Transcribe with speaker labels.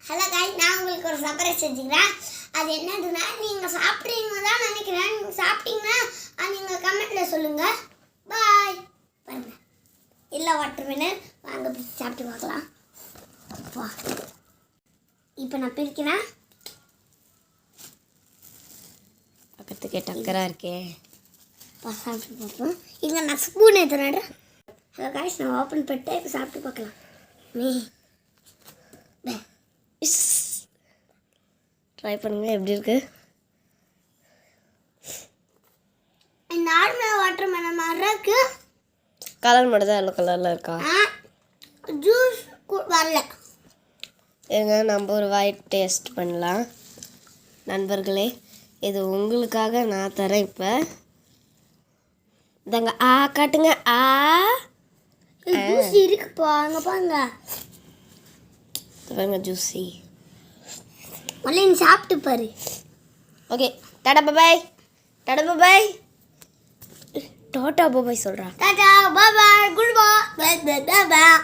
Speaker 1: Hello guys, நான் உங்களுக்கு ஒரு சர்ப்ரைஸ் செஞ்சுக்கிறேன். அது என்னதுன்னா, நீங்கள் சாப்பிட்றீங்க தான் நினைக்கிறேன். நீங்கள் சாப்பிட்டீங்கன்னா நீங்கள் கமெண்ட்டில் சொல்லுங்கள். பாய். பாருங்கள், இல்லை வாட்டர்மெலன். வாங்க சாப்பிட்டு பார்க்கலாம். வா, இப்போ நான் பிரிக்கிறேன்.
Speaker 2: பக்கத்துக்கே டக்கராக இருக்கே.
Speaker 1: சாப்பிட்டு பார்ப்போம். இங்கே நான் ஸ்பூன் எடுத்துறேன். ஹலோ காய்ஸ், நான் ஓப்பன் பண்ணிட்டு இப்போ சாப்பிட்டு பார்க்கலாம்.
Speaker 2: ட்ரை பண்ணுங்க, எப்படி இருக்கு?
Speaker 1: நார்மல் வாட்டர்மெலன் மாதிரி இருக்கு.
Speaker 2: கலர் மட்டும் தான் எல்லோ கலரில் இருக்கா?
Speaker 1: ஜூஸ் வரல.
Speaker 2: ஏங்க, நம்ம ஒரு வாய் டேஸ்ட் பண்ணலாம். நண்பர்களே, இது உங்களுக்காக நான் தரேன். இப்போ இதாங்க. காட்டுங்க.
Speaker 1: ஜூஸ் இருக்குப்பா, அங்கே பாருங்க.
Speaker 2: பாருங்க, ஜூஸி.
Speaker 1: முதல்ல நீ சாப்பிட்டு பாரு.
Speaker 2: ஓகே, டாடா பாய். டாடா பாய். டாடா பாய் சொல்கிறா.
Speaker 1: டாடா பாய், குட் பாய்.